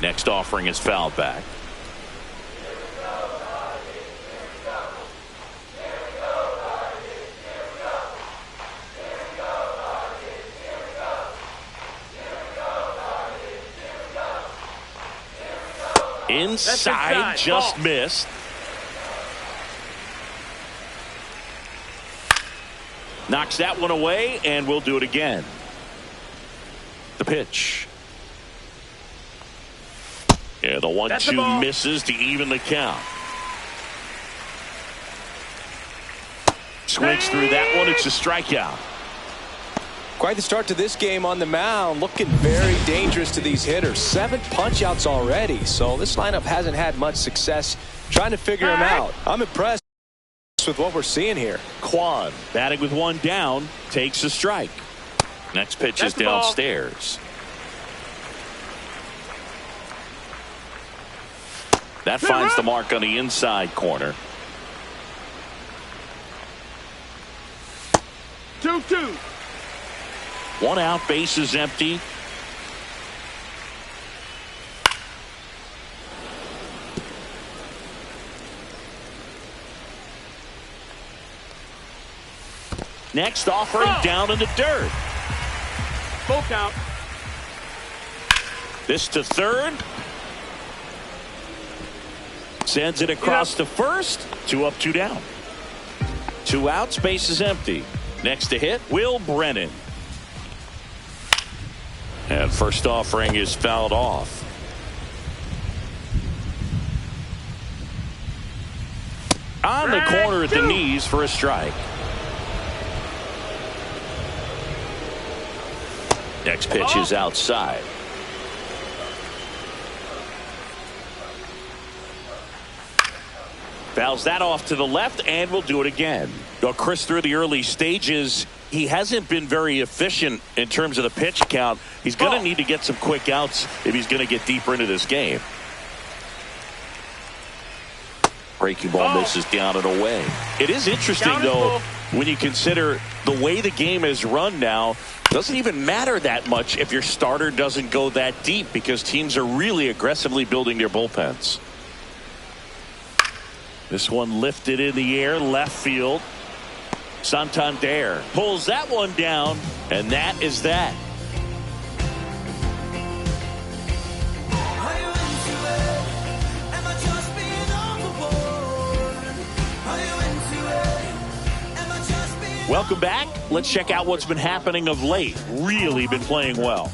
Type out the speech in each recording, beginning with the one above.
Next offering is fouled back. Inside, just missed. Knocks that one away, and we'll do it again. The pitch. Yeah, the 1-2 misses to even the count. Swings through that one. It's a strikeout. Quite the start to this game on the mound. Looking very dangerous to these hitters. 7 punch-outs already. So this lineup hasn't had much success trying to figure him out. I'm impressed with what we're seeing here. Quan, batting with 1 down, takes a strike. Next pitch is downstairs. That finds the mark on the inside corner. 2-2. 1 out, base is empty. Next offering down in the dirt. Full count. This to third. Sends it across to first. 2 up, 2 down. 2 outs, base is empty. Next to hit, Will Brennan. And first offering is fouled off. On the corner at the knees for a strike. Next pitch is outside. Fouls that off to the left, and we'll do it again. Well, Chris, through the early stages, he hasn't been very efficient in terms of the pitch count. He's going to need to get some quick outs if he's going to get deeper into this game. Breaking ball misses down and away. It is interesting, though, when you consider the way the game is run now. Doesn't even matter that much if your starter doesn't go that deep, because teams are really aggressively building their bullpens. This one lifted in the air, left field. Santander pulls that one down, and that is that. Welcome back. Let's check out what's been happening of late. Really been playing well.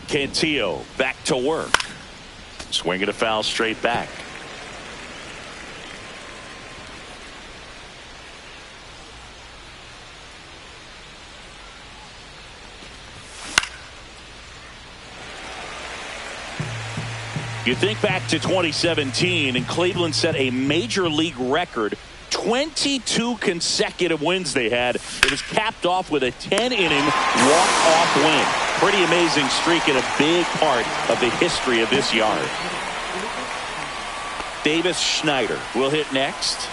Cantillo back to work. Swinging a foul straight back. You think back to 2017, and Cleveland set a major league record. 22 consecutive wins they had. It was capped off with a 10-inning walk-off win. Pretty amazing streak and a big part of the history of this yard. Davis Schneider will hit next.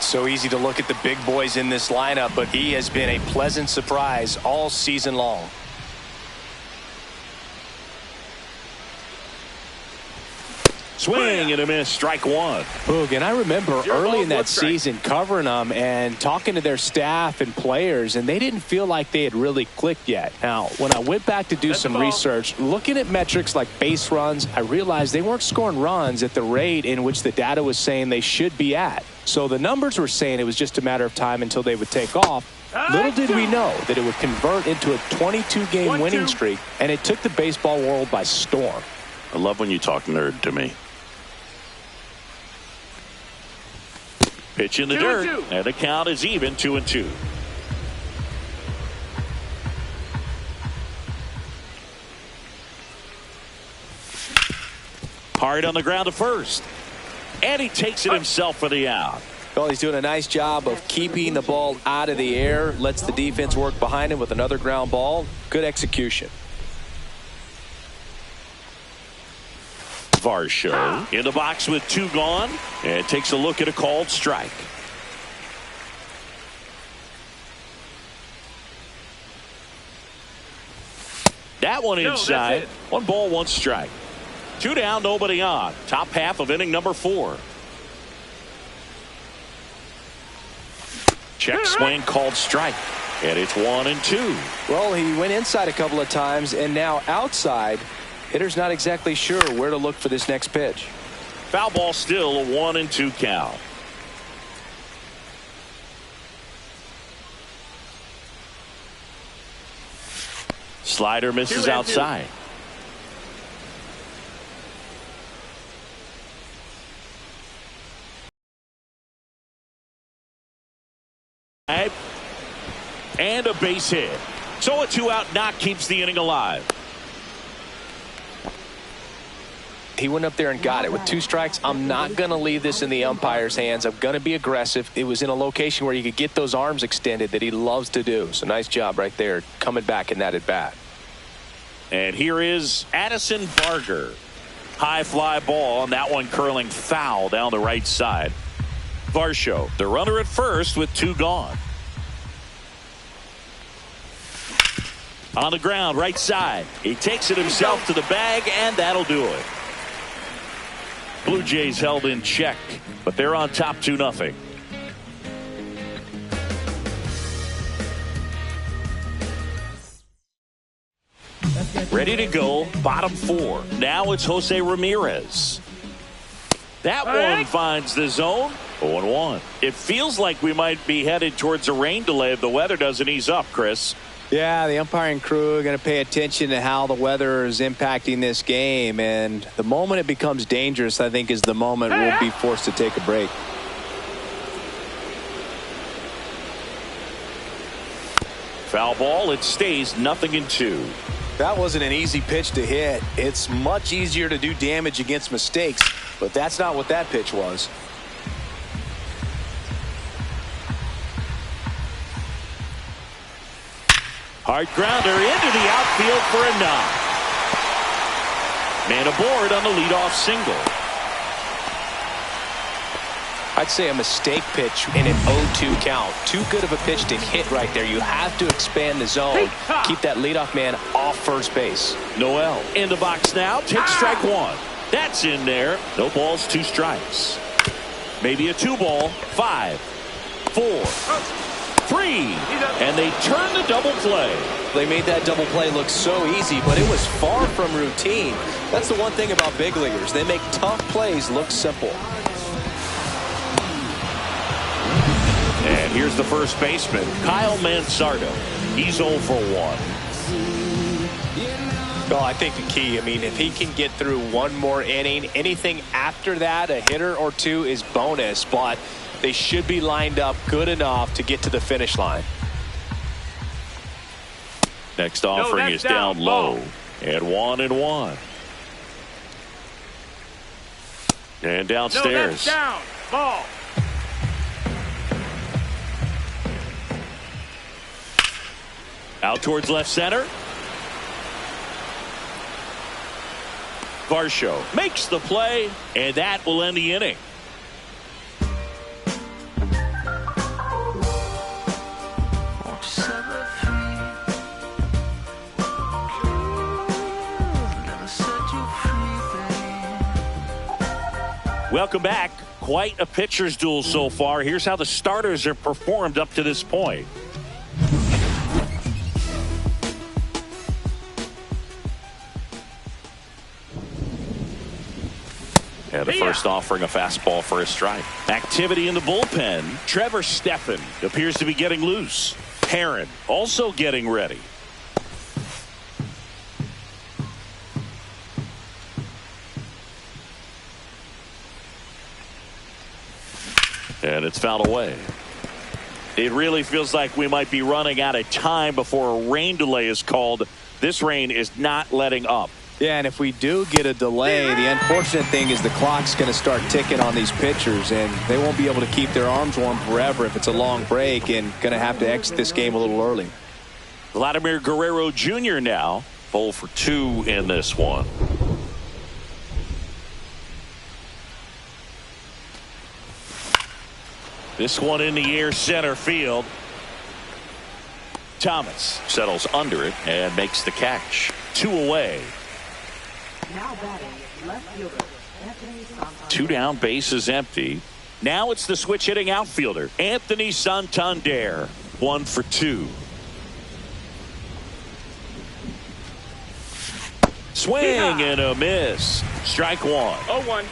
So easy to look at the big boys in this lineup, but he has been a pleasant surprise all season long. Swing and a miss, strike one. Boog, and I remember early in that season covering them and talking to their staff and players, and they didn't feel like they had really clicked yet. Now, when I went back to do some research, looking at metrics like base runs, I realized they weren't scoring runs at the rate in which the data was saying they should be at. So the numbers were saying it was just a matter of time until they would take off. Little did we know that it would convert into a 22-game winning streak, and it took the baseball world by storm. I love when you talk nerd to me. Pitch in the dirt, and the count is even, 2-2. Hard on the ground to first. And he takes it himself for the out. Well, he's doing a nice job of keeping the ball out of the air. Lets the defense work behind him with another ground ball. Good execution. Varsho in the box with 2 gone. And takes a look at a called strike. That one inside. 1 ball, 1 strike. 2 down, nobody on. Top half of inning number 4. Check swing, called strike. And it's 1-2. Well, he went inside a couple of times, and now outside. Hitter's not exactly sure where to look for this next pitch. Foul ball, still a 1-2 count. Slider misses outside. And a base hit. So a 2-out knock keeps the inning alive. He went up there and got it with 2 strikes. I'm not going to leave this in the umpire's hands. I'm going to be aggressive. It was in a location where you could get those arms extended that he loves to do. So nice job right there coming back in that at bat. And here is Addison Barger. High fly ball, and that one curling foul down the right side. Varsho, the runner at first with 2 gone. On the ground, right side. He takes it himself to the bag, and that'll do it. Blue Jays held in check, but they're on top 2-0. Ready to go, bottom 4. Now it's Jose Ramirez. That one finds the zone. 0-1. It feels like we might be headed towards a rain delay if the weather doesn't ease up, Chris. Yeah, the umpiring crew are going to pay attention to how the weather is impacting this game. And the moment it becomes dangerous, I think, is the moment we'll be forced to take a break. Foul ball. It stays 0-2. That wasn't an easy pitch to hit. It's much easier to do damage against mistakes, but that's not what that pitch was. Hard grounder into the outfield for a knock. Man aboard on the leadoff single. I'd say a mistake pitch in an 0-2 count. Too good of a pitch to hit right there. You have to expand the zone. Keep that leadoff man off first base. Noel in the box now. Takes strike 1. That's in there. No balls, 2 strikes. Maybe a 2-ball. 5, 4, 3. And they turn the double play. They made that double play look so easy, but it was far from routine. That's the one thing about big leaguers. They make tough plays look simple. And here's the first baseman, Kyle Mansardo. He's 0 for 1. Well, I think the key, if he can get through one more inning, anything after that, a hitter or 2 is bonus, but they should be lined up good enough to get to the finish line. Next offering is down low at 1-1. And downstairs. Down. Ball. Out towards left center. Varsho makes the play, and that will end the inning. Welcome back. Quite a pitcher's duel so far. Here's how the starters have performed up to this point. And the first offering, a fastball for a strike. Activity in the bullpen. Trevor Stephan appears to be getting loose. Herron also getting ready. And it's fouled away. It really feels like we might be running out of time before a rain delay is called. This rain is not letting up. Yeah, and if we do get a delay, the unfortunate thing is the clock's going to start ticking on these pitchers, and they won't be able to keep their arms warm forever if it's a long break, and going to have to exit this game a little early. Vladimir Guerrero Jr. now 0 for 2 in this one. This one in the air, center field. Thomas settles under it and makes the catch. 2 away. Now batting, left fielder, Anthony Santander. 2 down, bases empty. Now it's the switch hitting outfielder, Anthony Santander. 1 for 2. Swing and a miss. Strike 1. 0-1.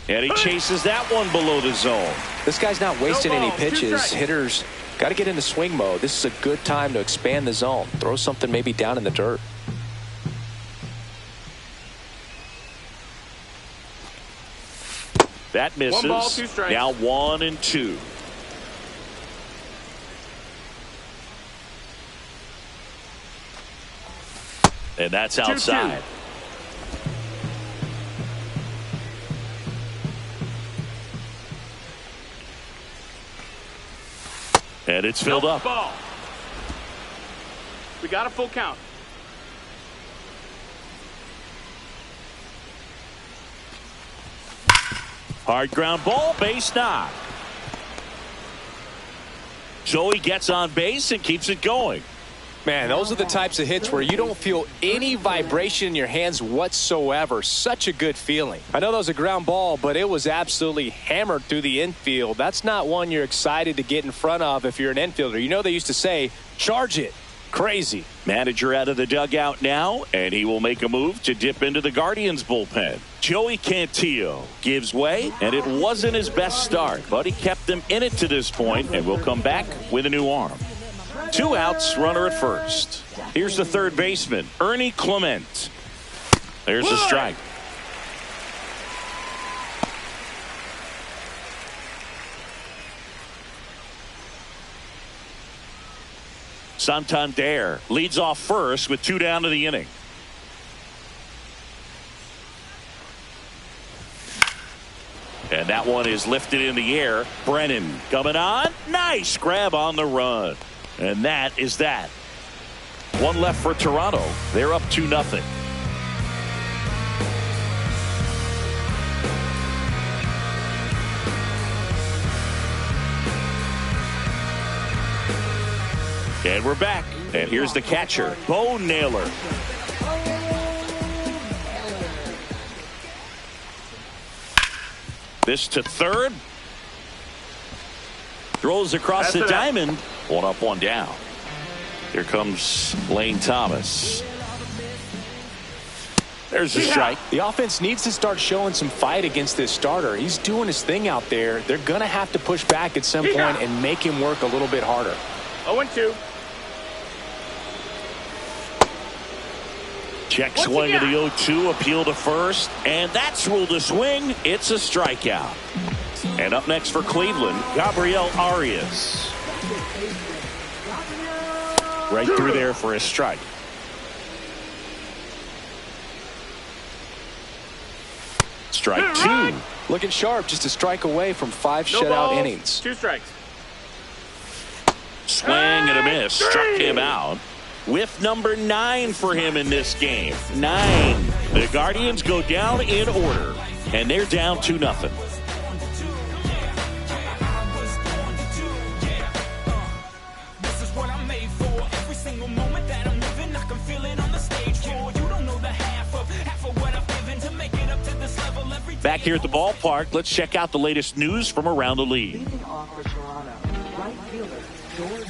And he chases that one below the zone. This guy's not wasting any ball, 2 pitches. strikes. Hitters got to get into swing mode. This is a good time to expand the zone. Throw something maybe down in the dirt. That misses. 1 ball, 2 strikes. Now 1 and 2. And that's outside. 2-2. And it's filled up. Ball. We got a full count. Hard ground ball, base knock. Joey gets on base and keeps it going. Man, those are the types of hits where you don't feel any vibration in your hands whatsoever. Such a good feeling. I know that was a ground ball, but it was absolutely hammered through the infield. That's not one you're excited to get in front of if you're an infielder. You know they used to say, charge it. Crazy. Manager out of the dugout now, and he will make a move to dip into the Guardians bullpen. Joey Cantillo gives way, and it wasn't his best start, but he kept them in it to this point, and will come back with a new arm. 2 outs, runner at first. Here's the third baseman, Ernie Clement. There's the strike. Santander leads off first with 2 down to the inning. And that one is lifted in the air. Brennan coming on. Nice grab on the run. And that is that. 1 left for Toronto. They're up 2-0. And we're back. And here's the catcher, Bo Naylor. This to third. Throws across the diamond. 1 up, 1 down. Here comes Lane Thomas. There's the strike. The offense needs to start showing some fight against this starter. He's doing his thing out there. They're going to have to push back at some point and make him work a little bit harder. 0-2. Check swing of the 0-2, appeal to first, and that's ruled a swing. It's a strikeout. And up next for Cleveland, Gabriel Arias. Right through there for a strike. Strike 2. Looking sharp, just a strike away from 5 shutout innings. 2 strikes. Swing and a miss. Struck him out. Whiff number 9 for him in this game. 9. The Guardians go down in order, and they're down 2-0. Back here at the ballpark, let's check out the latest news from around the league. Leading off for Toronto, right fielder, George.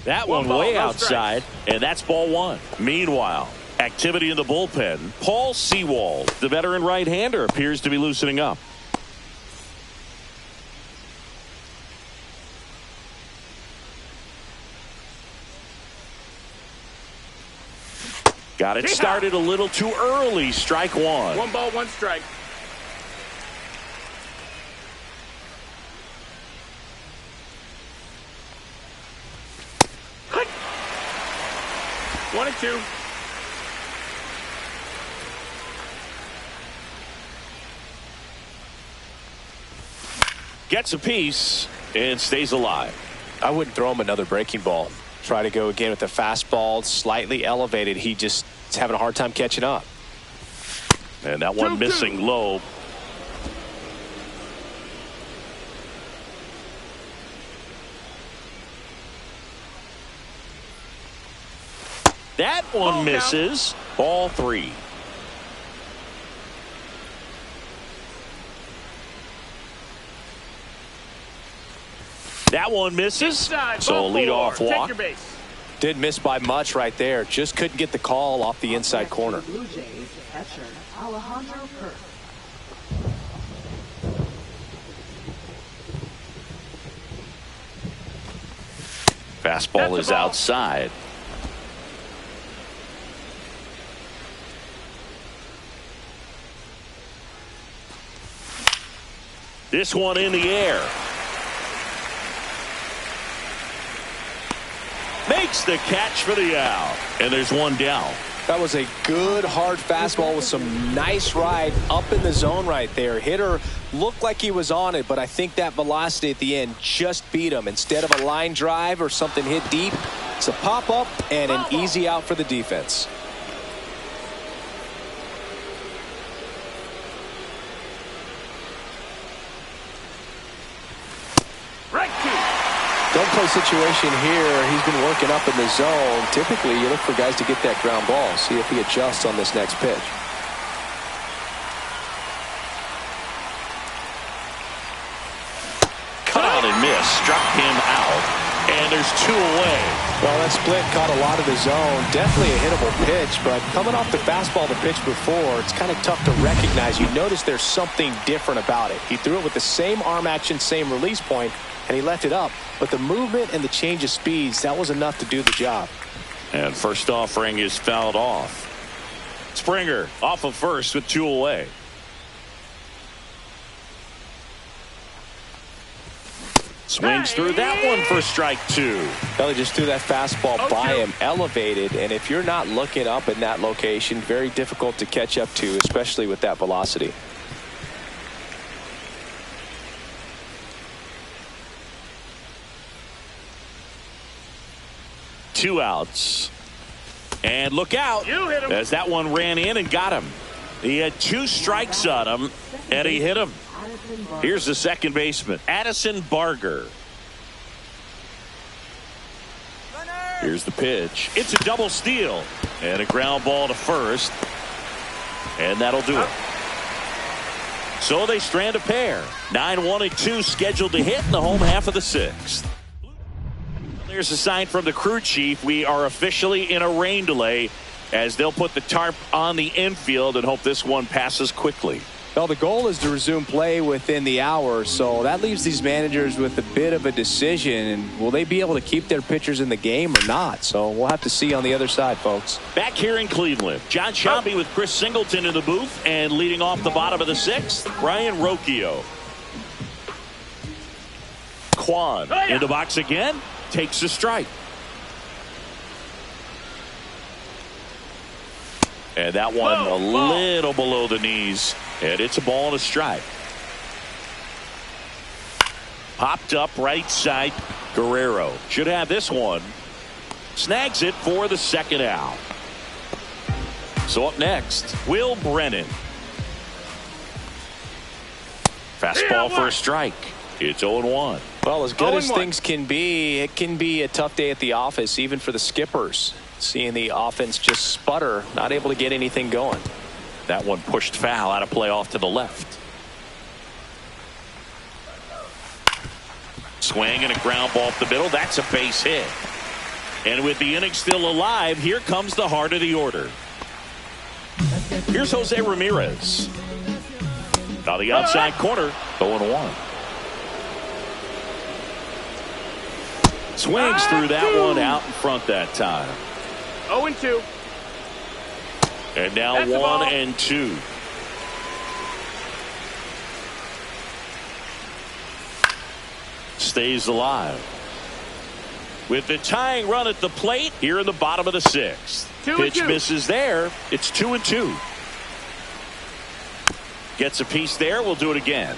That one way outside, and that's ball 1. Meanwhile, activity in the bullpen. Paul Sewald, the veteran right-hander, appears to be loosening up. Got it started a little too early. Strike one. 1 ball, 1 strike. Hut. 1 and 2. Gets a piece and stays alive. I wouldn't throw him another breaking ball. Try to go again with the fastball slightly elevated. He just is having a hard time catching up. And that one missing low. That one misses. Ball 3. That one misses. So a leadoff walk. Take your base. Didn't miss by much right there. Just couldn't get the call off the inside corner. Blue Jays catcher Alejandro Kirk. Fastball is outside. This one in the air. Makes the catch for the out. And there's one down. That was a good hard fastball with some nice ride up in the zone right there. Hitter looked like he was on it, but I think that velocity at the end just beat him. Instead of a line drive or something hit deep, it's a pop-up and an easy out for the defense. Don't play situation here. He's been working up in the zone. Typically, you look for guys to get that ground ball. See if he adjusts on this next pitch. Cut out and miss. Struck him out. And there's 2 away. Well, that split caught a lot of the zone. Definitely a hittable pitch, but coming off the fastball the pitch before, it's kind of tough to recognize. You notice there's something different about it. He threw it with the same arm action, same release point, and he left it up. But the movement and the change of speeds, that was enough to do the job. And first offering is fouled off. Springer off of first with 2 away. Swings through that one for strike 2. Kelly just threw that fastball by him, elevated, and if you're not looking up in that location, very difficult to catch up to, especially with that velocity. Two outs. And look out, as that one ran in and got him. He had 2 strikes on him, and he hit him. Here's the second baseman, Addison Barger. Here's the pitch. It's a double steal and a ground ball to first. And that'll do it. So they strand a pair. 9-1 and 2 scheduled to hit in the home half of the 6th. There's a sign from the crew chief. We are officially in a rain delay as they'll put the tarp on the infield and hope this one passes quickly. Well, the goal is to resume play within the hour, so that leaves these managers with a bit of a decision. And will they be able to keep their pitchers in the game or not? So we'll have to see on the other side, folks. Back here in Cleveland, John Sciambi with Chris Singleton in the booth, and leading off the bottom of the 6th, Brian Rocchio. Kwan in the box again, takes a strike. And that one a little below the knees. And it's a ball and a strike. Popped up right side. Guerrero should have this one. Snags it for the second out. So up next, Will Brennan. Fastball for a strike. It's 0-1. Well, as good as things can be, it can be a tough day at the office, even for the skippers. Seeing the offense just sputter, not able to get anything going. That one pushed foul, out of play off to the left. Swing and a ground ball up the middle. That's a base hit. And with the inning still alive, here comes the heart of the order. Here's Jose Ramirez. On the outside corner, 0-1. Swings through that one out in front that time. 0-2. And now That's the 1 ball. and 2. Stays alive. With the tying run at the plate here in the bottom of the 6th. 2 and Pitch 2. misses there. It's 2 and 2. Gets a piece there. We'll do it again.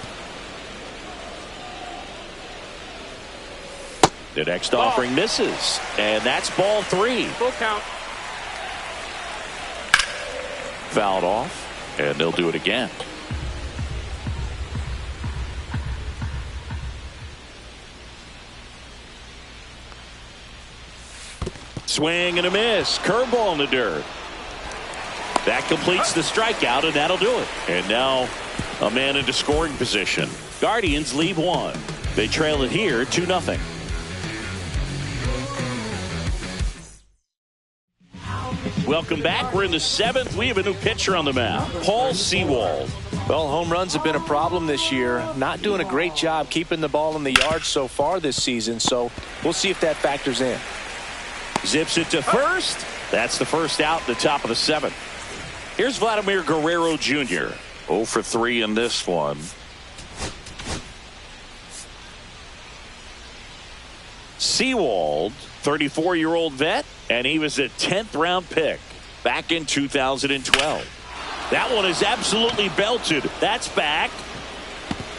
The next Ball. offering misses. And that's ball 3. Full count. Fouled off. And they'll do it again. Swing and a miss. Curveball in the dirt. That completes the strikeout, and that'll do it. And now a man into scoring position. Guardians leave 1. They trail it here 2-0. Welcome back. We're in the 7th. We have a new pitcher on the mound, Paul Sewald. Well, home runs have been a problem this year. Not doing a great job keeping the ball in the yard so far this season, so we'll see if that factors in. Zips it to first. That's the first out in the top of the 7th. Here's Vladimir Guerrero Jr. 0 for 3 in this one. Sewald, 34-year-old vet, and he was a 10th round pick back in 2012. That one is absolutely belted. That's back.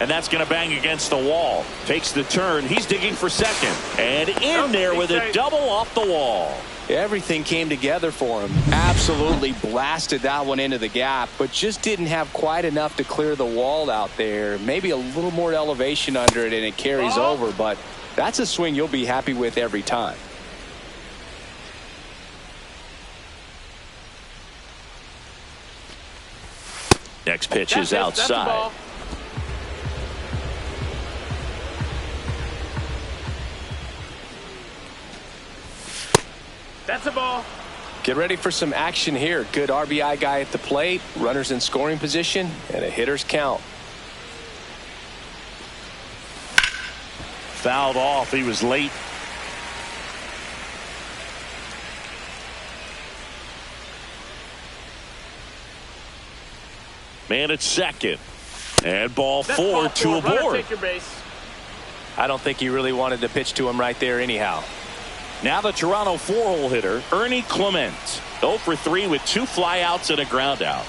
And that's going to bang against the wall. Takes the turn. He's digging for second. And in there with a double off the wall. Everything came together for him. Absolutely blasted that one into the gap, but just didn't have quite enough to clear the wall out there. Maybe a little more elevation under it and it carries over, but that's a swing you'll be happy with every time. Next pitch is outside. That's a ball. Get ready for some action here. Good RBI guy at the plate, runners in scoring position, and a hitter's count. Fouled off. He was late. Man at second. And ball 4 to a board. Take your base. I don't think he really wanted to pitch to him right there anyhow. Now the Toronto 4-hole hitter, Ernie Clement. 0 for 3 with 2 flyouts and a ground out.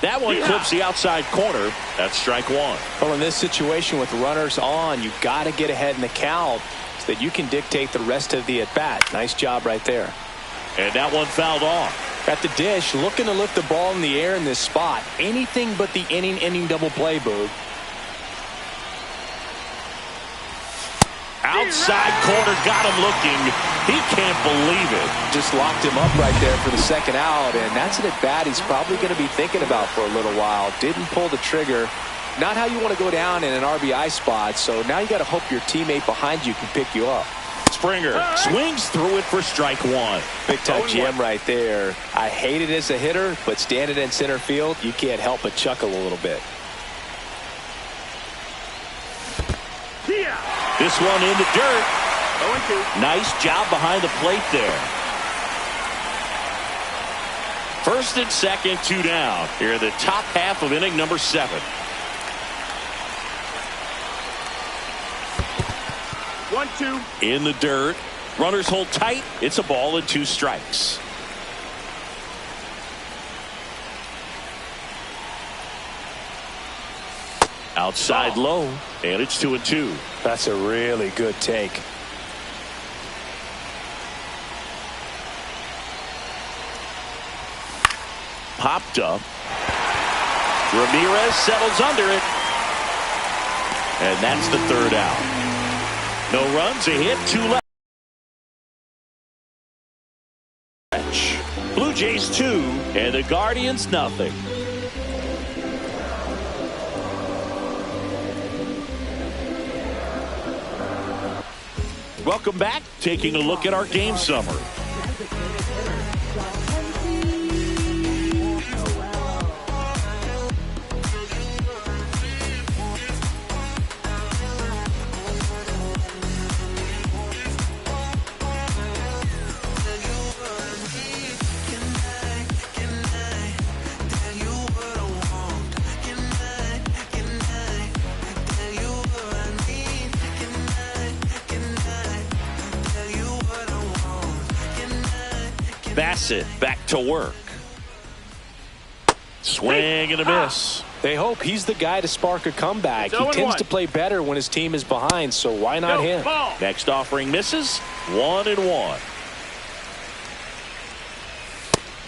That one clips the outside corner. That's strike 1. Well, in this situation with runners on, you've got to get ahead in the count so that you can dictate the rest of the at-bat. Nice job right there. And that one fouled off. At the dish, looking to lift the ball in the air in this spot. Anything but the inning double play, Boog. Outside corner, got him looking. He can't believe it. Just locked him up right there for the second out, and that's an at-bat he's probably going to be thinking about for a little while. Didn't pull the trigger. Not how you want to go down in an RBI spot, so now you got to hope your teammate behind you can pick you up. Springer swings through it for strike 1. Big-time GM right there. I hate it as a hitter, but standing in center field, you can't help but chuckle a little bit. This one in the dirt. 0-2. Nice job behind the plate there. First and second, 2 down. Here in the top half of inning number 7. 1-2. In the dirt. Runners hold tight. It's a ball and 2 strikes. Outside low, and it's 2-2. That's a really good take. Popped up. Ramirez settles under it. And that's the 3rd out. No runs, a hit, 2 left. Blue Jays 2, and the Guardians nothing. Welcome back. Taking a look at our game summary. Bassett back to work. Swing and a miss. They hope he's the guy to spark a comeback. He tends to play better when his team is behind, so why not him? Next offering misses. 1-1.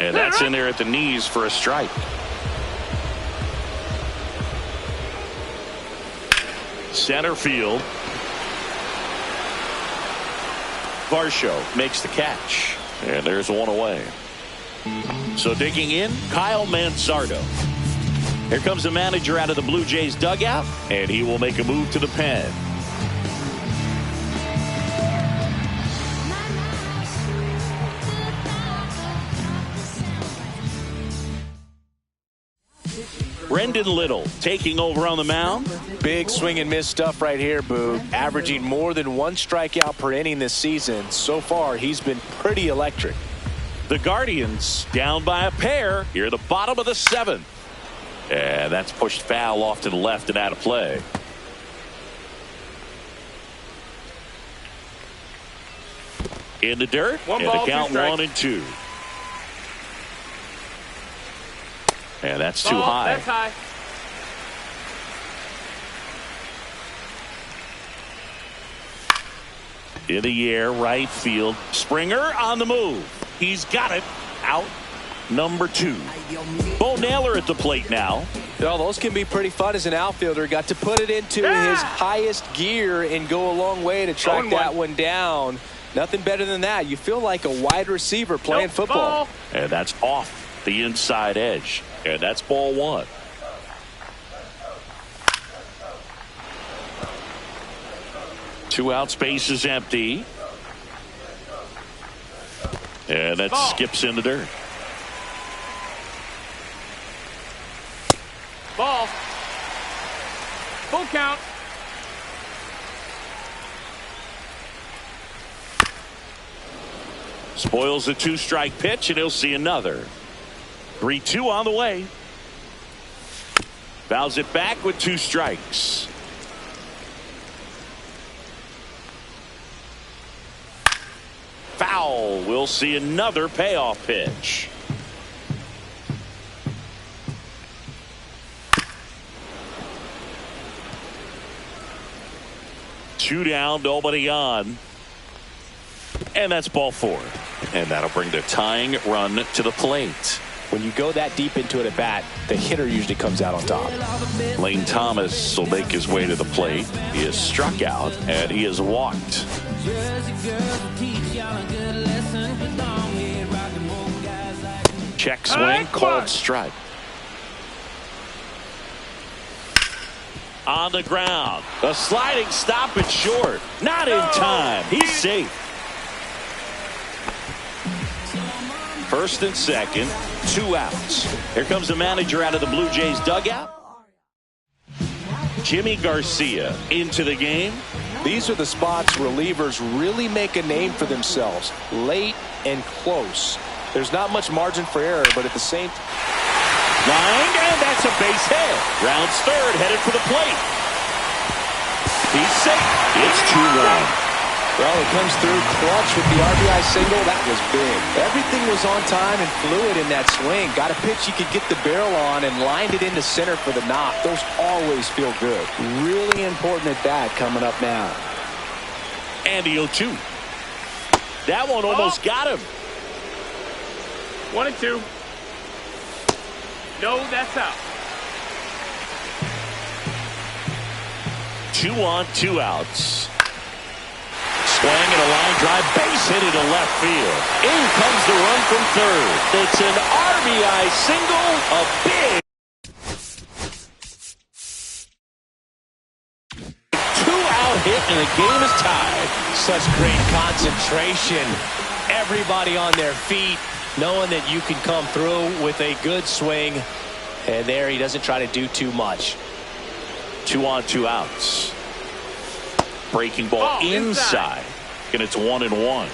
And that's in there at the knees for a strike. Center field. Varsho makes the catch. And there's one away. So digging in, Kyle Mansardo. Here comes the manager out of the Blue Jays dugout, and he will make a move to the pen. Brendan Little taking over on the mound. Big swing and miss stuff right here, Boog. Averaging more than 1 strikeout per inning this season. So far, he's been pretty electric. The Guardians down by a pair here at the bottom of the 7th. And that's pushed foul off to the left and out of play. In the dirt, One and ball, the count 2 1-2. And that's too ball, high. That's high. In the air, right field. Springer on the move. He's got it. Out. Number 2. Bo Naylor at the plate now. Well, those can be pretty fun as an outfielder. Got to put it into his highest gear and go a long way to track that one down. Nothing better than that. You feel like a wide receiver playing football. And that's off the inside edge. And that's ball 1. Two out, space is empty. And that skips in the dirt. Ball. Full count. Spoils a 2-strike pitch, and he'll see another. 3-2 on the way. Fouls it back with 2 strikes. Foul. We'll see another payoff pitch. Two down, nobody on. And that's ball 4. And that'll bring the tying run to the plate. When you go that deep into it at bat, the hitter usually comes out on top. Lane Thomas will make his way to the plate. He is struck out and he is walked. Check swing, called strike. On the ground. A sliding stop and short. Not in time. He's safe. First and second, 2 outs. Here comes the manager out of the Blue Jays dugout. Jimmy Garcia into the game. These are the spots relievers really make a name for themselves. Late and close. There's not much margin for error, but at the same time. Line, and that's a base hit. Rounds third, headed for the plate. He's safe. It's 2-1. Well, it comes through clutch with the RBI single. That was big. Everything was on time and fluid in that swing. Got a pitch you could get the barrel on and lined it into center for the knock. Those always feel good. Really important at bat coming up now. And the 0-2. That one almost got him. 1-2. No, that's out. 2 on, 2 outs. Swing and a line drive, base hit into left field. In comes the run from third. It's an RBI single, a big 2-out hit, and the game is tied. Such great concentration. Everybody on their feet, knowing that you can come through with a good swing. And there he doesn't try to do too much. 2 on, 2 outs. Breaking ball inside. And it's 1-1. Ground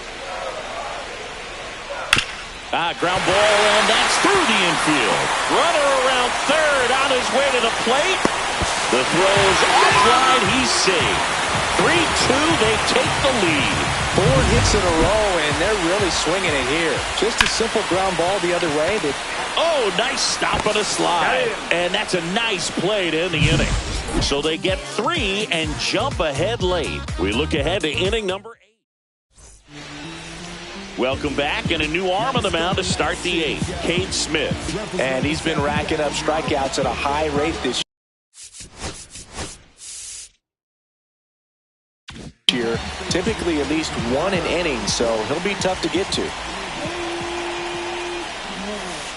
ball, and that's through the infield. Runner around third on his way to the plate. The throw's offline. He's safe. 3-2. They take the lead. 4 hits in a row, and and they're really swinging it here. Just a simple ground ball the other way. Oh, nice stop on a slide. And that's a nice play to end the inning. So they get 3 and jump ahead late. We look ahead to inning number 8. Welcome back, and a new arm on the mound to start the 8th, Cade Smith. And he's been racking up strikeouts at a high rate this year. Typically at least 1 an inning, so he'll be tough to get to.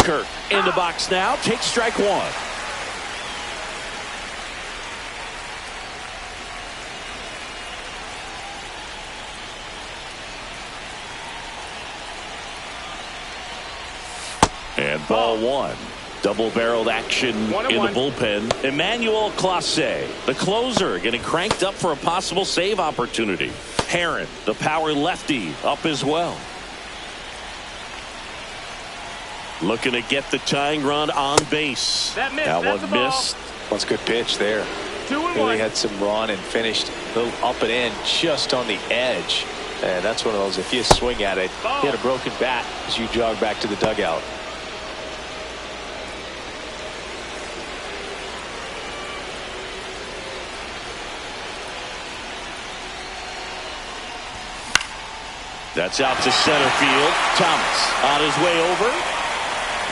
Kirk in the box now, takes strike 1. And ball 1. Double-barreled action in the bullpen. Emmanuel Clase, the closer, getting cranked up for a possible save opportunity. Herron, the power lefty, up as well. Looking to get the tying run on base. That one missed. That's a good pitch there. 2-1. Really had some run and finished a little up and in just on the edge. And that's one of those, if you swing at it, hit a broken bat as you jog back to the dugout. That's out to center field. Thomas on his way over.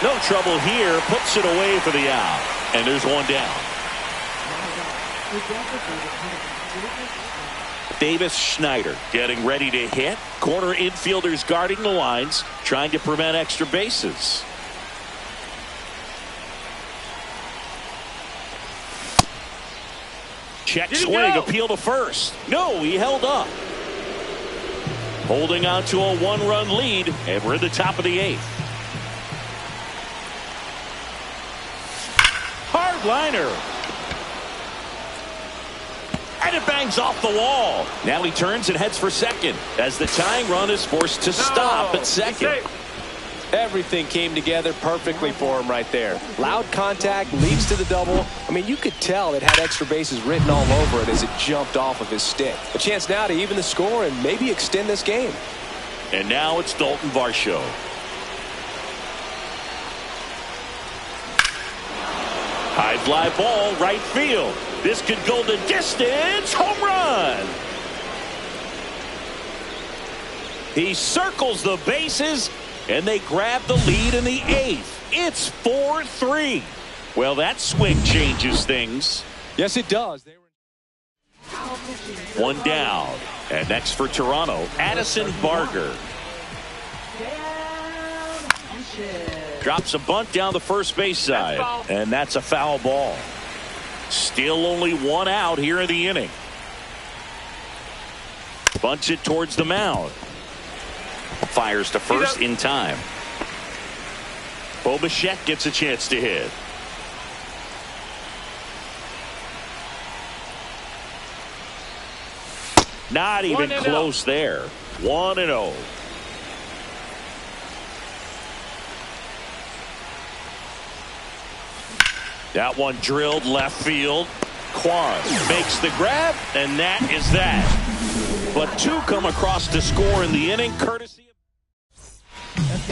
No trouble here. Puts it away for the out. And there's one down. Davis Schneider getting ready to hit. Corner infielders guarding the lines, trying to prevent extra bases. Check swing, appeal to first. No, he held up. Holding on to a 1-run lead, and we're at the top of the 8th. Hard liner. And it bangs off the wall. Now he turns and heads for second as the tying run is forced to stop at second. Everything came together perfectly for him right there. Loud contact leads to the double. I mean, you could tell it had extra bases written all over it as it jumped off of his stick. A chance now to even the score and maybe extend this game. And now it's Dalton Varsho. High fly ball, right field. This could go the distance. Home run. He circles the bases, and they grab the lead in the 8th. It's 4-3. Well, that swing changes things. Yes, it does. One down. And next for Toronto, Addison Barger. Drops a bunt down the first base side. And that's a foul ball. Still only 1 out here in the inning. Bunts it towards the mound. Fires to first in time. Bo Bichette gets a chance to hit. Not even close there. 1-0. That one drilled left field. Kwan makes the grab, and that is that. But 2 come across to score in the inning, courtesy of...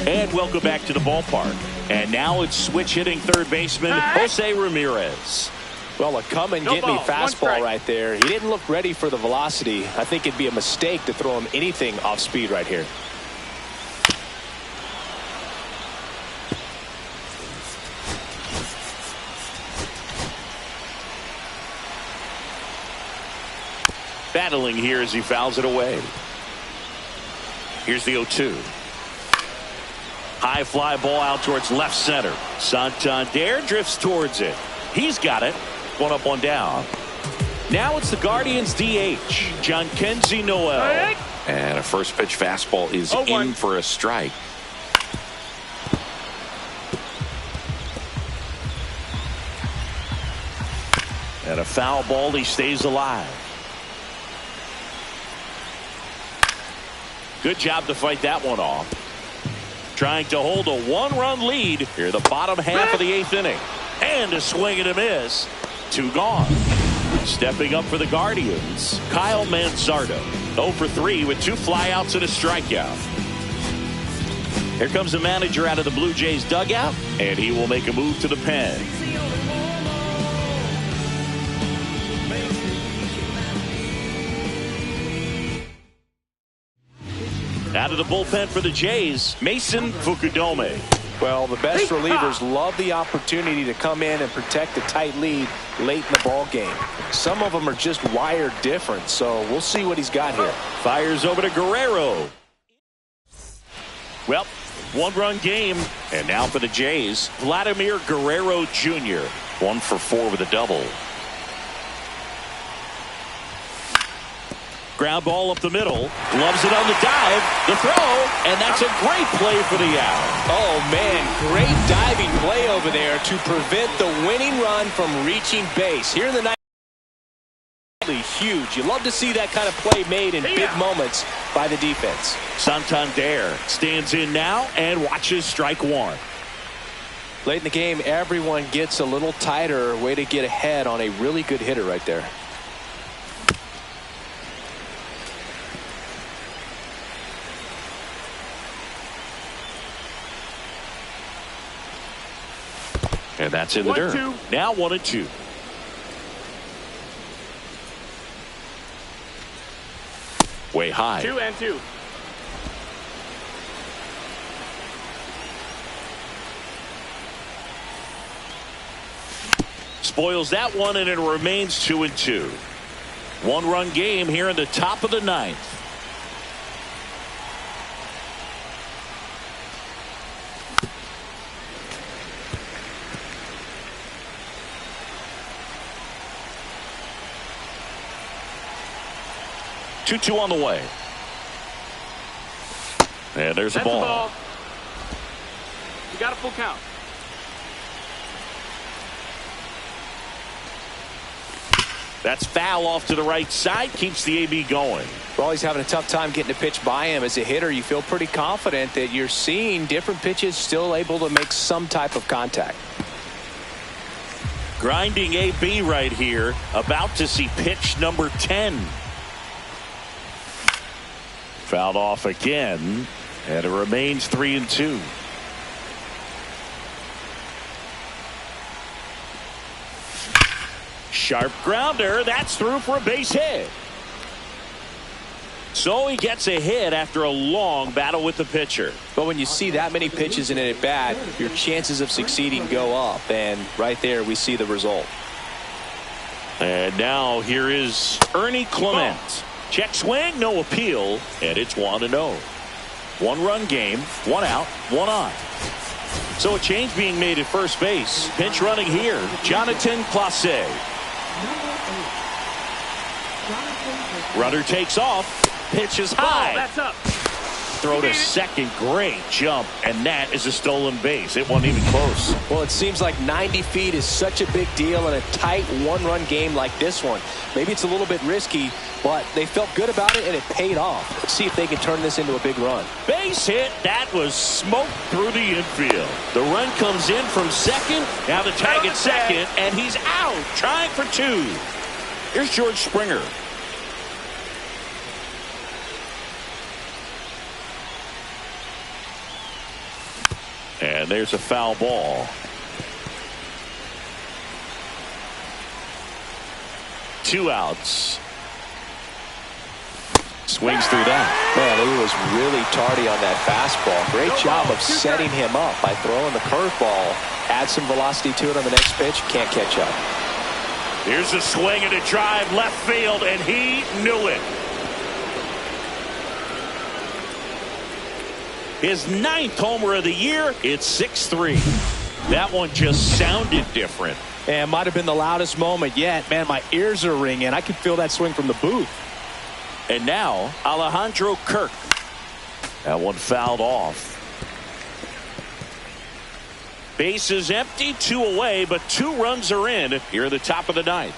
And welcome back to the ballpark. And now it's switch hitting third baseman Jose Ramirez. Well, a come and get me fastball right there. He didn't look ready for the velocity. I think it'd be a mistake to throw him anything off speed right here. Battling here as he fouls it away. Here's the 0-2. High fly ball out towards left center. Santander drifts towards it. He's got it. 1 up, 1 down. Now it's the Guardians DH, Jhonkensy Noel. And a first pitch fastball is in for a strike. And a foul ball, he stays alive. Good job to fight that one off. Trying to hold a 1-run lead here the bottom half of the 8th inning. And a swing and a miss. 2 gone. Stepping up for the Guardians, Kyle Manzardo. 0 for 3 with 2 flyouts and a strikeout. Here comes the manager out of the Blue Jays dugout, and he will make a move to the pen. Out of the bullpen for the Jays, Mason Fukudome. Well, the best relievers love the opportunity to come in and protect a tight lead late in the ball game. Some of them are just wired different, so we'll see what he's got here. Fires over to Guerrero. Well, one-run game, and now for the Jays, Vladimir Guerrero Jr. 1 for 4 with a double. Ground ball up the middle. Loves it on the dive. The throw. And that's a great play for the out. Oh, man. Great diving play over there to prevent the winning run from reaching base. Here in the ninth. Huge. You love to see that kind of play made in big moments by the defense. Santander stands in now and watches strike one. Late in the game, everyone gets a little tighter. Way to get ahead on a really good hitter right there. And that's in the dirt. 1-2. Now 1-2. Way high. 2-2. Spoils that one, and it remains 2-2. One-run game here in the top of the ninth. Two on the way. And there's a ball. You got a full count. That's foul off to the right side. Keeps the AB going. Well, he's having a tough time getting a pitch by him. As a hitter, you feel pretty confident that you're seeing different pitches still able to make some type of contact. Grinding AB right here. About to see pitch number 10. Fouled off again, and it remains 3-2. Sharp grounder. That's through for a base hit. So he gets a hit after a long battle with the pitcher. But when you see that many pitches in an at-bat, your chances of succeeding go up. And right there, we see the result. And now here is Ernie Clement. Check swing, no appeal, and it's 1-0. One-run game, one out, one on. So a change being made at first base. Pinch running here, Jonathan Clase. Runner takes off. Pitch is high. That's up. Throw to second. Great jump. And that is a stolen base. It wasn't even close. Well, it seems like 90 feet is such a big deal in a tight one-run game like this one. Maybe it's a little bit risky, but they felt good about it, and it paid off. Let's see if they can turn this into a big run. Base hit. That was smoked through the infield. The run comes in from second. Now the tag at second, and he's out. Trying for two. Here's George Springer. And there's a foul ball. Two outs. Swings through that. Man, he was really tardy on that fastball. Great job of setting him up by throwing the curveball. Add some velocity to it on the next pitch. Can't catch up. Here's a swing and a drive left field, and he knew it. His 9th homer of the year. It's 6-3. That one just sounded different. And might have been the loudest moment yet. Man, my ears are ringing. I can feel that swing from the booth. And now Alejandro Kirk. That one fouled off. Base is empty, 2 away, but 2 runs are in here at the top of the ninth.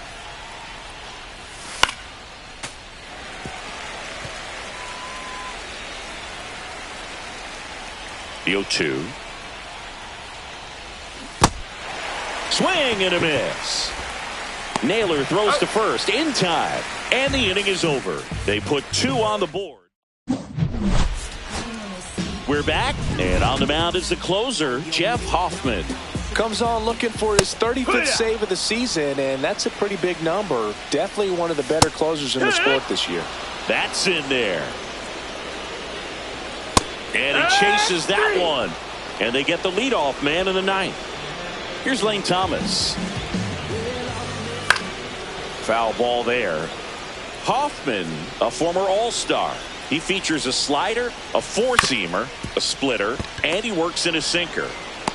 The 0-2. Swing and a miss. Naylor throws to first in time, and the inning is over. They put 2 on the board. We're back, and on the mound is the closer, Jeff Hoffman. Comes on looking for his 35th save of the season, and that's a pretty big number. Definitely one of the better closers in the sport this year. That's in there. And he chases that one. And they get the leadoff man in the ninth. Here's Lane Thomas. Foul ball there. Hoffman, a former All-Star. He features a slider, a four-seamer, a splitter, and he works in a sinker.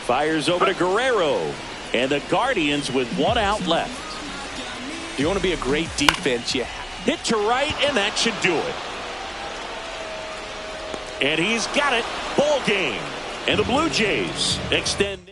Fires over to Guerrero. And the Guardians with one out left. You want to be a great defense, you hit to right, and that should do it. And he's got it. Ball game. And the Blue Jays extend.